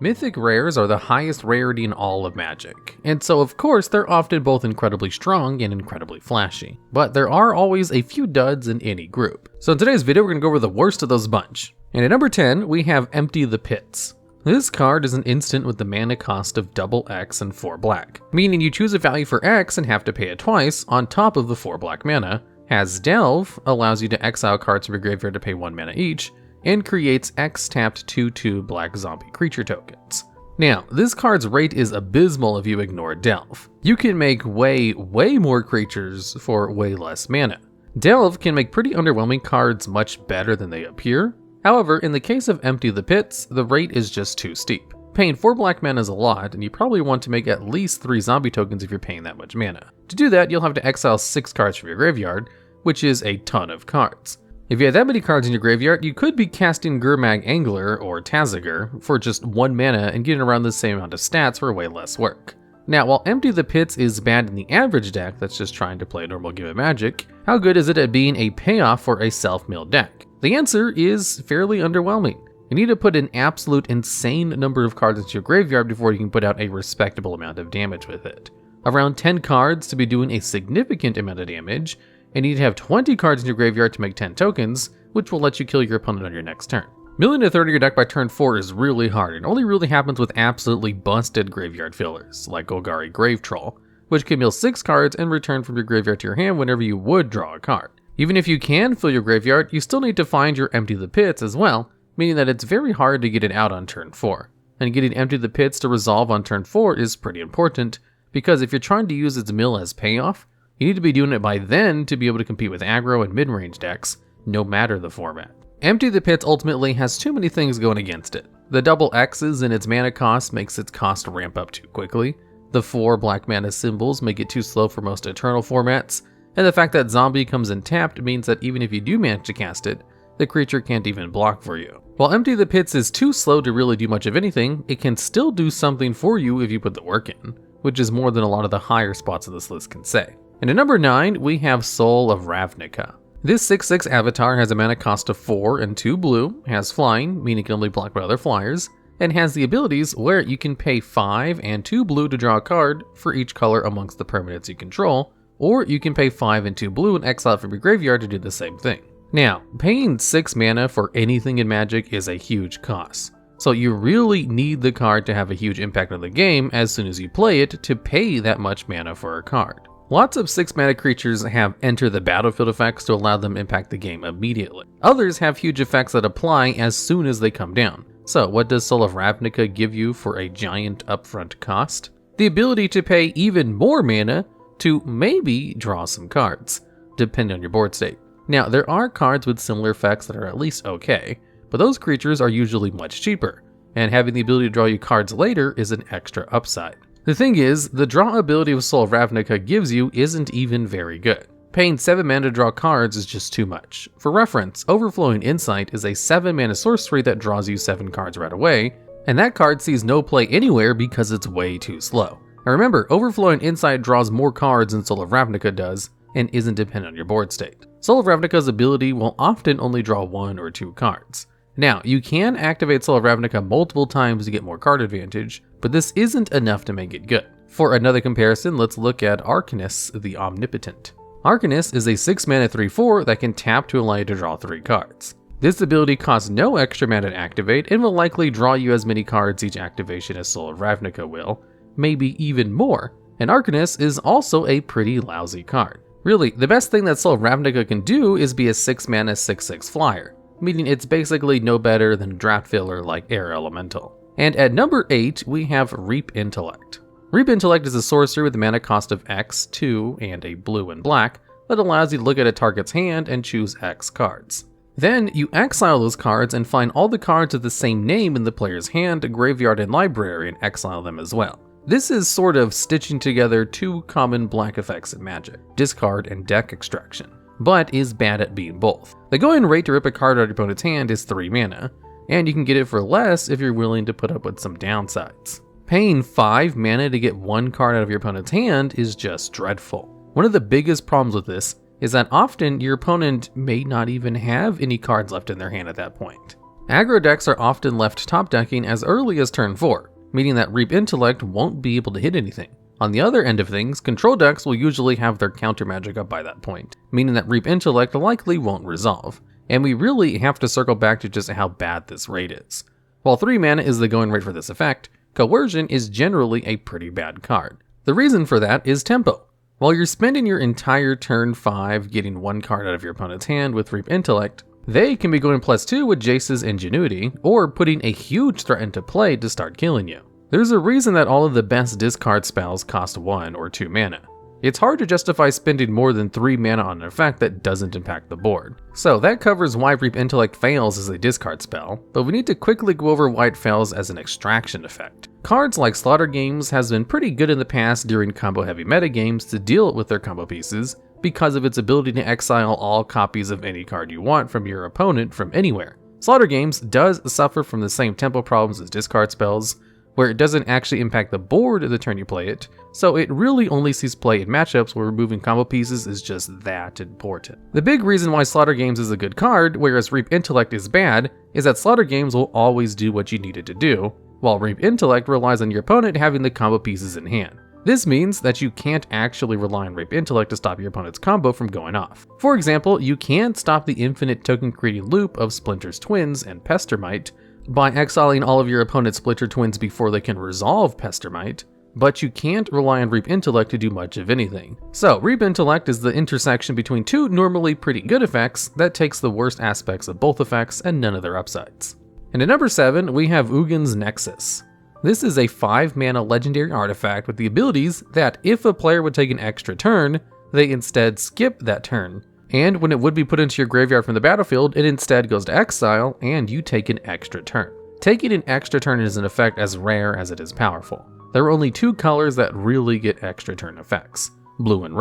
Mythic Rares are the highest rarity in all of Magic, and so of course they're often both incredibly strong and incredibly flashy. But there are always a few duds in any group. So in today's video we're going to go over the worst of those bunch. And at number 10 we have Empty the Pits. This card is an instant with the mana cost of double X and 4 black, meaning you choose a value for X and have to pay it twice on top of the 4 black mana. Has Delve, allows you to exile cards from your graveyard to pay 1 mana each, and creates X-tapped 2/2 black zombie creature tokens. Now, this card's rate is abysmal if you ignore Delve. You can make way more creatures for way less mana. Delve can make pretty underwhelming cards much better than they appear. However, in the case of Empty the Pits, the rate is just too steep. Paying 4 black mana is a lot, and you probably want to make at least 3 zombie tokens if you're paying that much mana. To do that, you'll have to exile 6 cards from your graveyard, which is a ton of cards. If you have that many cards in your graveyard, you could be casting Gurmag Angler or Tazagar for just 1 mana and getting around the same amount of stats for way less work. Now, while Empty the Pits is bad in the average deck that's just trying to play a normal game of Magic, how good is it at being a payoff for a self-milled deck? The answer is fairly underwhelming. You need to put an absolute insane number of cards into your graveyard before you can put out a respectable amount of damage with it. Around 10 cards to be doing a significant amount of damage, and you need to have 20 cards in your graveyard to make 10 tokens, which will let you kill your opponent on your next turn. Milling a third of your deck by turn 4 is really hard, and only really happens with absolutely busted graveyard fillers, like Golgari Grave Troll, which can mill 6 cards and return from your graveyard to your hand whenever you would draw a card. Even if you can fill your graveyard, you still need to find your Empty the Pits as well, meaning that it's very hard to get it out on turn 4. And getting Empty the Pits to resolve on turn 4 is pretty important, because if you're trying to use its mill as payoff, you need to be doing it by then to be able to compete with aggro and mid-range decks, no matter the format. Empty the Pits ultimately has too many things going against it. The double X's in its mana cost makes its cost ramp up too quickly, the 4 black mana symbols make it too slow for most Eternal formats, and the fact that Zombie comes in tapped means that even if you do manage to cast it, the creature can't even block for you. While Empty the Pits is too slow to really do much of anything, it can still do something for you if you put the work in, which is more than a lot of the higher spots of this list can say. And at number 9, we have Soul of Ravnica. This 6/6 avatar has a mana cost of 4 and 2 blue, has flying, meaning it can only block by other flyers, and has the abilities where you can pay 5 and 2 blue to draw a card for each color amongst the permanents you control, or you can pay 5 and 2 blue and exile it from your graveyard to do the same thing. Now, paying 6 mana for anything in Magic is a huge cost, so you really need the card to have a huge impact on the game as soon as you play it to pay that much mana for a card. Lots of 6 mana creatures have enter the battlefield effects to allow them to impact the game immediately. Others have huge effects that apply as soon as they come down. So what does Soul of Ravnica give you for a giant upfront cost? The ability to pay even more mana to maybe draw some cards, depending on your board state. Now, there are cards with similar effects that are at least okay, but those creatures are usually much cheaper, and having the ability to draw you cards later is an extra upside. The thing is, the draw ability of Soul of Ravnica gives you isn't even very good. Paying 7 mana to draw cards is just too much. For reference, Overflowing Insight is a 7 mana sorcery that draws you 7 cards right away, and that card sees no play anywhere because it's way too slow. Now remember, Overflowing Insight draws more cards than Soul of Ravnica does, and isn't dependent on your board state. Soul of Ravnica's ability will often only draw 1 or 2 cards. Now, you can activate Soul of Ravnica multiple times to get more card advantage, but this isn't enough to make it good. For another comparison, let's look at Arcanist the Omnipotent. Arcanist is a 6 mana 3/4 that can tap to allow you to draw 3 cards. This ability costs no extra mana to activate and will likely draw you as many cards each activation as Soul of Ravnica will, maybe even more, and Arcanist is also a pretty lousy card. Really, the best thing that Soul of Ravnica can do is be a 6 mana 6/6 flyer, meaning it's basically no better than a draft filler like Air Elemental. And at number 8, we have Reap Intellect. Reap Intellect is a sorcery with a mana cost of X, 2, and a blue and black that allows you to look at a target's hand and choose X cards. Then you exile those cards and find all the cards of the same name in the player's hand, graveyard, and library and exile them as well. This is sort of stitching together 2 common black effects in Magic, discard and deck extraction, but is bad at being both. The going rate to rip a card out of your opponent's hand is 3 mana, and you can get it for less if you're willing to put up with some downsides. Paying 5 mana to get 1 card out of your opponent's hand is just dreadful. One of the biggest problems with this is that often your opponent may not even have any cards left in their hand at that point. Aggro decks are often left top decking as early as turn 4, meaning that Reap Intellect won't be able to hit anything. On the other end of things, control decks will usually have their counter magic up by that point, meaning that Reap Intellect likely won't resolve. And we really have to circle back to just how bad this raid is. While 3 mana is the going rate for this effect, Coercion is generally a pretty bad card. The reason for that is tempo. While you're spending your entire turn 5 getting 1 card out of your opponent's hand with Reap Intellect, they can be going +2 with Jace's Ingenuity, or putting a huge threat into play to start killing you. There's a reason that all of the best discard spells cost 1 or 2 mana. It's hard to justify spending more than 3 mana on an effect that doesn't impact the board. So that covers why Reap Intellect fails as a discard spell, but we need to quickly go over why it fails as an extraction effect. Cards like Slaughter Games has been pretty good in the past during combo-heavy metagames to deal with their combo pieces because of its ability to exile all copies of any card you want from your opponent from anywhere. Slaughter Games does suffer from the same tempo problems as discard spells, where it doesn't actually impact the board the turn you play it, so it really only sees play in matchups where removing combo pieces is just that important. The big reason why Slaughter Games is a good card, whereas Reap Intellect is bad, is that Slaughter Games will always do what you need it to do, while Reap Intellect relies on your opponent having the combo pieces in hand. This means that you can't actually rely on Reap Intellect to stop your opponent's combo from going off. For example, you can stop the infinite token creating loop of Splinter's Twins and Pestermite by exiling all of your opponent's Splinter Twins before they can resolve Pestermite, but you can't rely on Reap Intellect to do much of anything. So Reap Intellect is the intersection between two normally pretty good effects that takes the worst aspects of both effects and none of their upsides. And at number 7, we have Ugin's Nexus. This is a 5 mana legendary artifact with the abilities that if a player would take an extra turn, they instead skip that turn. And when it would be put into your graveyard from the battlefield, it instead goes to exile and you take an extra turn. Taking an extra turn is an effect as rare as it is powerful. There are only 2 colors that really get extra turn effects, blue and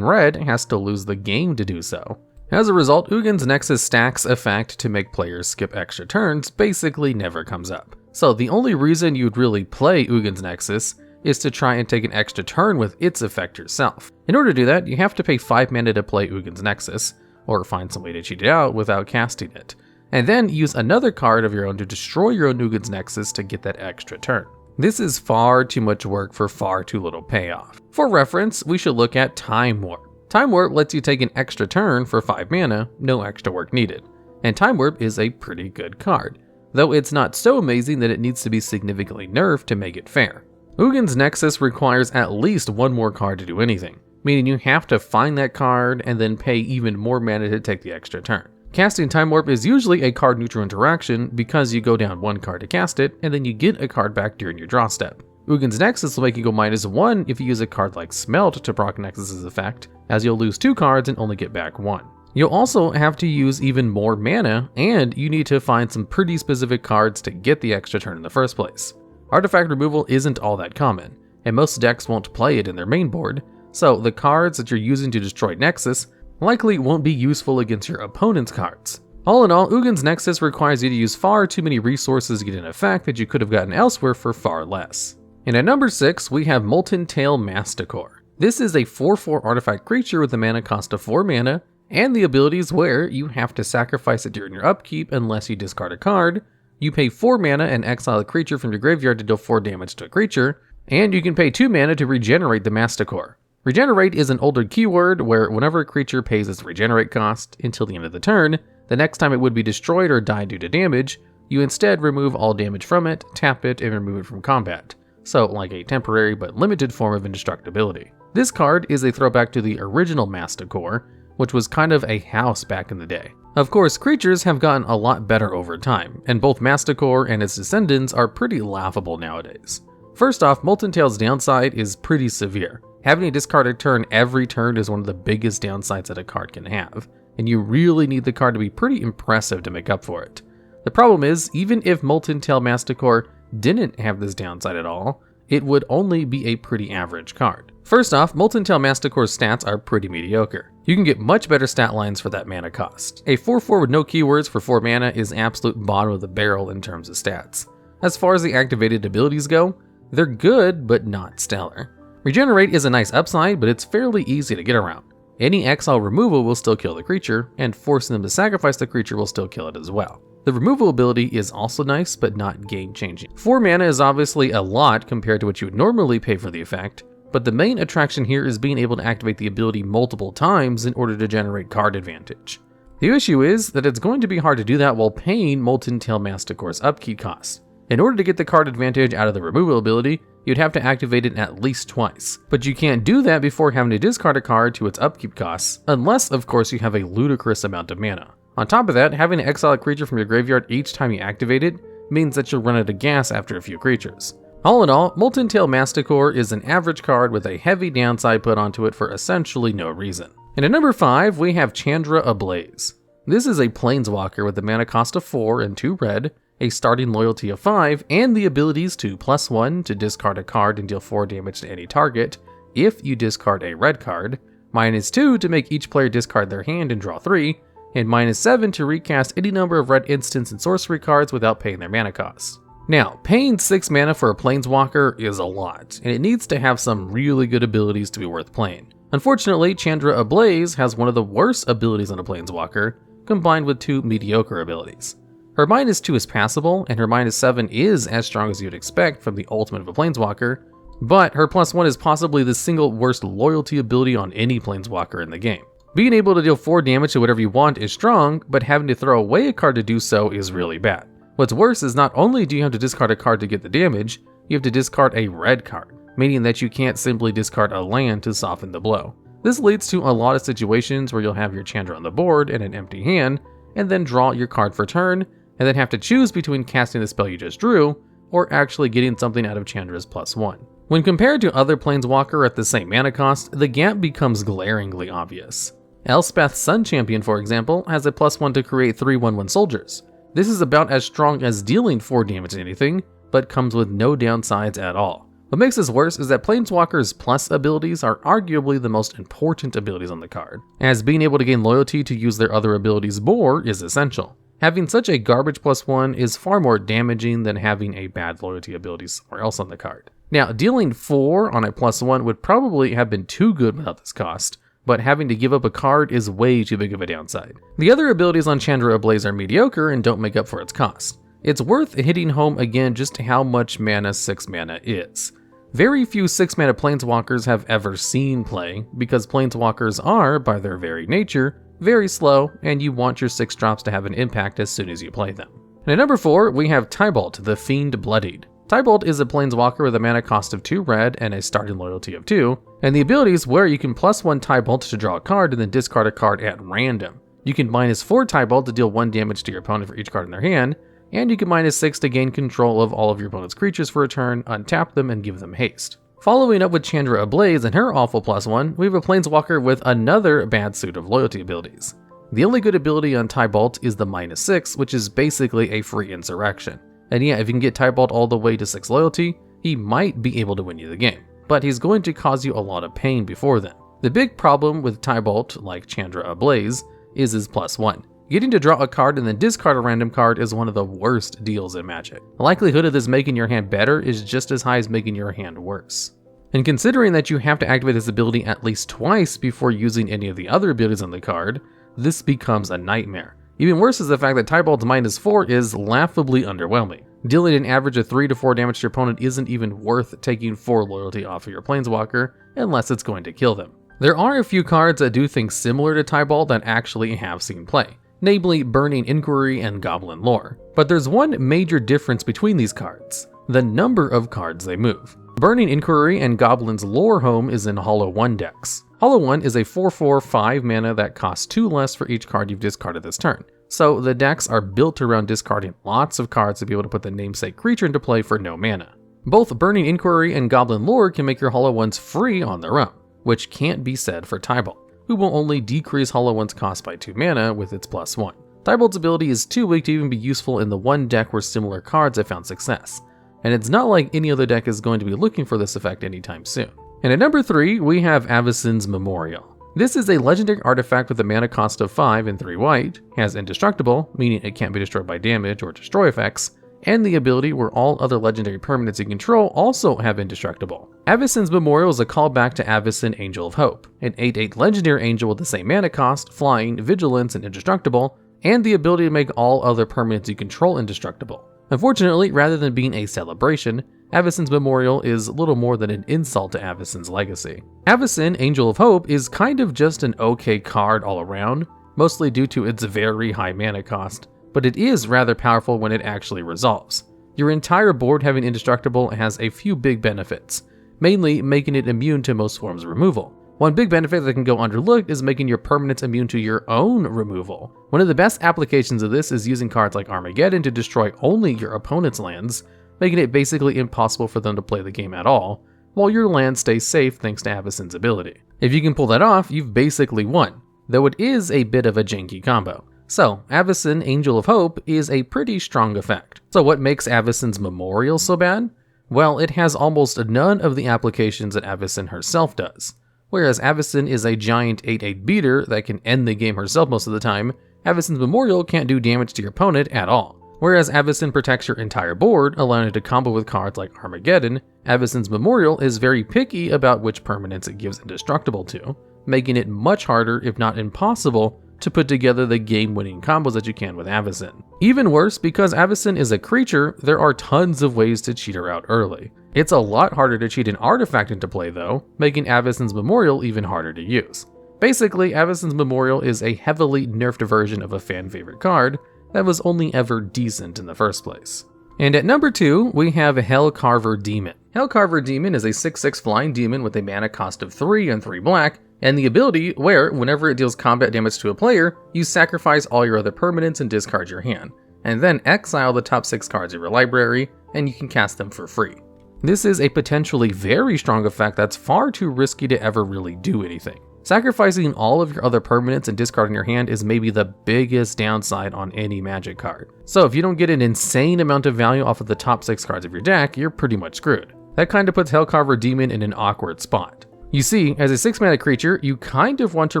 red has to lose the game to do so. As a result, Ugin's Nexus stacks effect to make players skip extra turns basically never comes up. So the only reason you'd really play Ugin's Nexus is to try and take an extra turn with its effect yourself. In order to do that, you have to pay 5 mana to play Ugin's Nexus, or find some way to cheat it out without casting it, and then use another card of your own to destroy your own Ugin's Nexus to get that extra turn. This is far too much work for far too little payoff. For reference, we should look at Time Warp. Time Warp lets you take an extra turn for 5 mana, no extra work needed, and Time Warp is a pretty good card, though it's not so amazing that it needs to be significantly nerfed to make it fair. Ugin's Nexus requires at least 1 more card to do anything, meaning you have to find that card and then pay even more mana to take the extra turn. Casting Time Warp is usually a card neutral interaction because you go down 1 card to cast it and then you get a card back during your draw step. Ugin's Nexus will make you go -1 if you use a card like Smelt to proc Nexus's effect, as you'll lose 2 cards and only get back 1. You'll also have to use even more mana, and you need to find some pretty specific cards to get the extra turn in the first place. Artifact removal isn't all that common, and most decks won't play it in their main board, so the cards that you're using to destroy Nexus likely won't be useful against your opponent's cards. All in all, Ugin's Nexus requires you to use far too many resources to get an effect that you could have gotten elsewhere for far less. And at number 6, we have Molten-Tail Masticore. This is a 4/4 artifact creature with a mana cost of 4 mana, and the abilities where you have to sacrifice it during your upkeep unless you discard a card, you pay 4 mana and exile a creature from your graveyard to deal 4 damage to a creature, and you can pay 2 mana to regenerate the Masticore. Regenerate is an older keyword where whenever a creature pays its regenerate cost until the end of the turn, the next time it would be destroyed or die due to damage, you instead remove all damage from it, tap it, and remove it from combat. So like a temporary but limited form of indestructibility. This card is a throwback to the original Masticore, which was kind of a house back in the day. Of course, creatures have gotten a lot better over time, and both Masticore and its descendants are pretty laughable nowadays. First off, Molten-Tail's downside is pretty severe. Having a discarded turn every turn is one of the biggest downsides that a card can have, and you really need the card to be pretty impressive to make up for it. The problem is, even if Molten-Tail Masticore didn't have this downside at all, it would only be a pretty average card. First off, Molten-Tail Masticore's stats are pretty mediocre. You can get much better stat lines for that mana cost. A 4/4 with no keywords for 4 mana is absolute bottom of the barrel in terms of stats. As far as the activated abilities go, they're good, but not stellar. Regenerate is a nice upside, but it's fairly easy to get around. Any exile removal will still kill the creature, and forcing them to sacrifice the creature will still kill it as well. The removal ability is also nice, but not game-changing. 4 mana is obviously a lot compared to what you would normally pay for the effect, but the main attraction here is being able to activate the ability multiple times in order to generate card advantage. The issue is that it's going to be hard to do that while paying Molten-Tail Masticore's upkeep cost. In order to get the card advantage out of the removal ability, you'd have to activate it at least twice, but you can't do that before having to discard a card to its upkeep costs, unless of course you have a ludicrous amount of mana. On top of that, having to exile a creature from your graveyard each time you activate it means that you'll run out of gas after a few creatures. All in all, Molten-Tail Masticore is an average card with a heavy downside put onto it for essentially no reason. And at number 5, we have Chandra Ablaze. This is a planeswalker with a mana cost of 4 and 2 red, a starting loyalty of 5, and the abilities to +1 to discard a card and deal 4 damage to any target if you discard a red card, -2 to make each player discard their hand and draw 3, and -7 to recast any number of red instants and sorcery cards without paying their mana costs. Now, paying 6 mana for a planeswalker is a lot, and it needs to have some really good abilities to be worth playing. Unfortunately, Chandra Ablaze has one of the worst abilities on a planeswalker, combined with 2 mediocre abilities. Her -2 is passable, and her -7 is as strong as you'd expect from the ultimate of a planeswalker, but her +1 is possibly the single worst loyalty ability on any planeswalker in the game. Being able to deal 4 damage to whatever you want is strong, but having to throw away a card to do so is really bad. What's worse is not only do you have to discard a card to get the damage, you have to discard a red card, meaning that you can't simply discard a land to soften the blow. This leads to a lot of situations where you'll have your Chandra on the board and an empty hand, and then draw your card for turn, and then have to choose between casting the spell you just drew, or actually getting something out of Chandra's +1. When compared to other planeswalker at the same mana cost, the gap becomes glaringly obvious. Elspeth's Sun Champion, for example, has a +1 to create 3 1/1 soldiers. This is about as strong as dealing 4 damage to anything, but comes with no downsides at all. What makes this worse is that Planeswalker's plus abilities are arguably the most important abilities on the card, as being able to gain loyalty to use their other abilities more is essential. Having such a garbage +1 is far more damaging than having a bad loyalty ability somewhere else on the card. Now, dealing 4 on a +1 would probably have been too good without this cost, but having to give up a card is way too big of a downside. The other abilities on Chandra Ablaze are mediocre and don't make up for its cost. It's worth hitting home again just how much mana 6 mana is. Very few 6 mana planeswalkers have ever seen play, because planeswalkers are, by their very nature, very slow, and you want your 6 drops to have an impact as soon as you play them. And at number 4, we have Tibalt, the Fiend Bloodied. Tibalt is a planeswalker with a mana cost of 2 red and a starting loyalty of 2, and the abilities where you can +1 Tibalt to draw a card and then discard a card at random. You can -4 Tibalt to deal 1 damage to your opponent for each card in their hand, and you can -6 to gain control of all of your opponent's creatures for a turn, untap them, and give them haste. Following up with Chandra Ablaze and her awful +1, we have a planeswalker with another bad suit of loyalty abilities. The only good ability on Tibalt is the -6, which is basically a free insurrection. And yeah, if you can get Tibalt all the way to 6 loyalty, he might be able to win you the game, but he's going to cause you a lot of pain before then. The big problem with Tibalt, like Chandra Ablaze, is his +1. Getting to draw a card and then discard a random card is one of the worst deals in Magic. The likelihood of this making your hand better is just as high as making your hand worse. And considering that you have to activate this ability at least twice before using any of the other abilities on the card, this becomes a nightmare. Even worse is the fact that Tibalt's -4 is laughably underwhelming. Dealing an average of 3 to 4 damage to your opponent isn't even worth taking 4 loyalty off of your planeswalker, unless it's going to kill them. There are a few cards that do things similar to Tibalt that actually have seen play, namely Burning Inquiry and Goblin Lore. But there's one major difference between these cards: the number of cards they move. Burning Inquiry and Goblin's Lore home is in Hollow 1 decks. Hollow 1 is a 4/4 5 mana that costs 2 less for each card you've discarded this turn. So the decks are built around discarding lots of cards to be able to put the namesake creature into play for no mana. Both Burning Inquiry and Goblin Lore can make your Hollow 1s free on their own, which can't be said for Tibalt, who will only decrease Hollow 1's cost by 2 mana with its +1. Tibalt's ability is too weak to even be useful in the one deck where similar cards have found success, and it's not like any other deck is going to be looking for this effect anytime soon. And at number 3, we have Avacyn's Memorial. This is a legendary artifact with a mana cost of 5 and 3 white, has indestructible, meaning it can't be destroyed by damage or destroy effects, and the ability where all other legendary permanents you control also have indestructible. Avacyn's Memorial is a callback to Avacyn Angel of Hope, an 8/8 legendary angel with the same mana cost, flying, vigilance, and indestructible, and the ability to make all other permanents you control indestructible. Unfortunately, rather than being a celebration, Avacyn's Memorial is little more than an insult to Avacyn's legacy. Avacyn, Angel of Hope, is kind of just an okay card all around, mostly due to its very high mana cost, but it is rather powerful when it actually resolves. Your entire board having indestructible has a few big benefits, mainly making it immune to most forms of removal. One big benefit that can go underlooked is making your permanents immune to your own removal. One of the best applications of this is using cards like Armageddon to destroy only your opponent's lands, making it basically impossible for them to play the game at all, while your land stays safe thanks to Avacyn's ability. If you can pull that off, you've basically won, though it is a bit of a janky combo. So, Avacyn, Angel of Hope is a pretty strong effect. So what makes Avacyn's Memorial so bad? Well, it has almost none of the applications that Avacyn herself does. Whereas Avacyn is a giant 8/8 beater that can end the game herself most of the time, Avacyn's Memorial can't do damage to your opponent at all. Whereas Avacyn protects your entire board, allowing it to combo with cards like Armageddon, Avacyn's Memorial is very picky about which permanents it gives indestructible to, making it much harder, if not impossible, to put together the game-winning combos that you can with Avacyn. Even worse, because Avacyn is a creature, there are tons of ways to cheat her out early. It's a lot harder to cheat an artifact into play though, making Avacyn's Memorial even harder to use. Basically, Avacyn's Memorial is a heavily nerfed version of a fan favorite card that was only ever decent in the first place. And at number 2, we have Hellcarver Demon. Hellcarver Demon is a 6/6 flying demon with a mana cost of 3 and 3 black, and the ability where, whenever it deals combat damage to a player, you sacrifice all your other permanents and discard your hand, and then exile the top 6 cards of your library, and you can cast them for free. This is a potentially very strong effect that's far too risky to ever really do anything. Sacrificing all of your other permanents and discarding your hand is maybe the biggest downside on any Magic card. So if you don't get an insane amount of value off of the top 6 cards of your deck, you're pretty much screwed. That kind of puts Hellcarver Demon in an awkward spot. You see, as a 6-mana creature, you kind of want to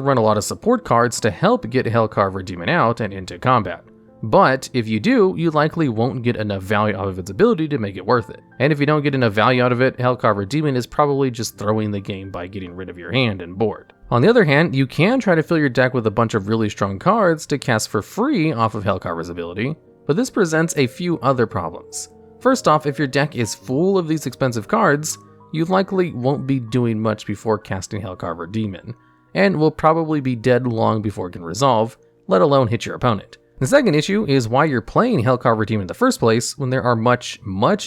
run a lot of support cards to help get Hellcarver Demon out and into combat. But if you do, you likely won't get enough value out of its ability to make it worth it. And if you don't get enough value out of it, Hellcarver Demon is probably just throwing the game by getting rid of your hand and board. On the other hand, you can try to fill your deck with a bunch of really strong cards to cast for free off of Hellcarver's ability, but this presents a few other problems. First off, if your deck is full of these expensive cards, you likely won't be doing much before casting Hellcarver Demon, and will probably be dead long before it can resolve, let alone hit your opponent. The second issue is why you're playing Hellcarver Demon in the first place when there are much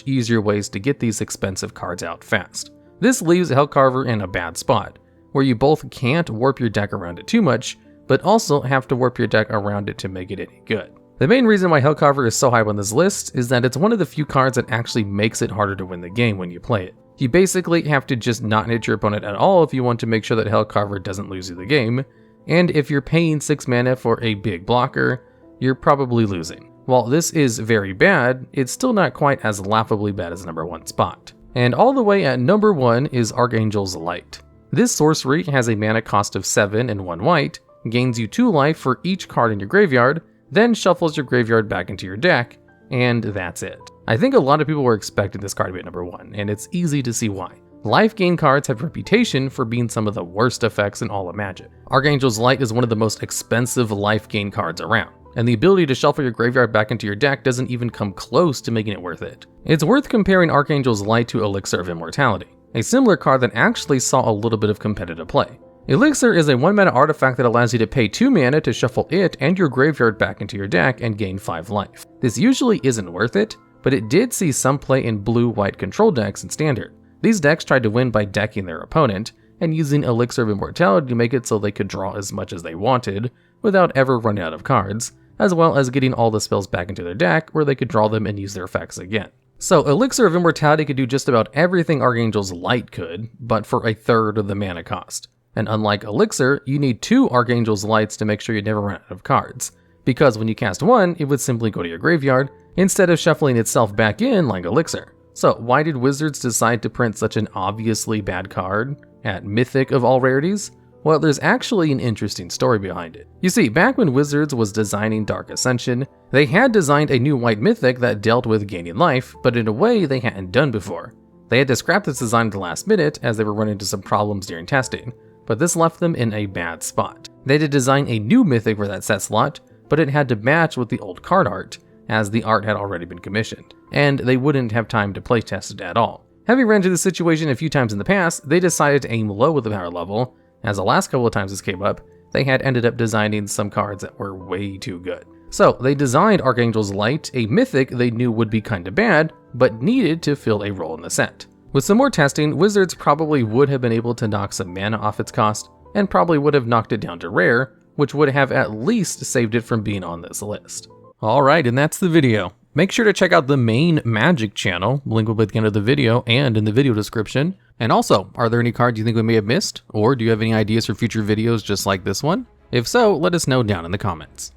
easier ways to get these expensive cards out fast. This leaves Hellcarver in a bad spot, where you both can't warp your deck around it too much, but also have to warp your deck around it to make it any good. The main reason why Hellcarver is so high on this list is that it's one of the few cards that actually makes it harder to win the game when you play it. You basically have to just not hit your opponent at all if you want to make sure that Hellcarver doesn't lose you the game, and if you're paying 6 mana for a big blocker, you're probably losing. While this is very bad, it's still not quite as laughably bad as number 1 spot. And all the way at number 1 is Archangel's Light. This sorcery has a mana cost of 7 and 1 white, gains you 2 life for each card in your graveyard, then shuffles your graveyard back into your deck, and that's it. I think a lot of people were expecting this card to be at number 1, and it's easy to see why. Life gain cards have a reputation for being some of the worst effects in all of Magic. Archangel's Light is one of the most expensive life gain cards around, and the ability to shuffle your graveyard back into your deck doesn't even come close to making it worth it. It's worth comparing Archangel's Light to Elixir of Immortality, a similar card that actually saw a little bit of competitive play. Elixir is a 1-mana artifact that allows you to pay 2 mana to shuffle it and your graveyard back into your deck and gain 5 life. This usually isn't worth it, but it did see some play in blue-white control decks in Standard. These decks tried to win by decking their opponent, and using Elixir of Immortality to make it so they could draw as much as they wanted, without ever running out of cards, as well as getting all the spells back into their deck where they could draw them and use their effects again. So Elixir of Immortality could do just about everything Archangel's Light could, but for a third of the mana cost. And unlike Elixir, you need 2 Archangel's Lights to make sure you never run out of cards, because when you cast one, it would simply go to your graveyard, instead of shuffling itself back in like Elixir. So why did Wizards decide to print such an obviously bad card at Mythic of all rarities? Well, there's actually an interesting story behind it. You see, back when Wizards was designing Dark Ascension, they had designed a new white Mythic that dealt with gaining life, but in a way they hadn't done before. They had to scrap this design at the last minute as they were running into some problems during testing, but this left them in a bad spot. They had to design a new Mythic for that set slot, but it had to match with the old card art, as the art had already been commissioned, and they wouldn't have time to playtest it at all. Having ran into this situation a few times in the past, they decided to aim low with the power level, as the last couple of times this came up, they had ended up designing some cards that were way too good. So they designed Archangel's Light, a mythic they knew would be kinda bad, but needed to fill a role in the set. With some more testing, Wizards probably would have been able to knock some mana off its cost, and probably would have knocked it down to rare, which would have at least saved it from being on this list. Alright, and that's the video. Make sure to check out the main Magic channel, link will be at the end of the video and in the video description. And also, are there any cards you think we may have missed? Or do you have any ideas for future videos just like this one? If so, let us know down in the comments.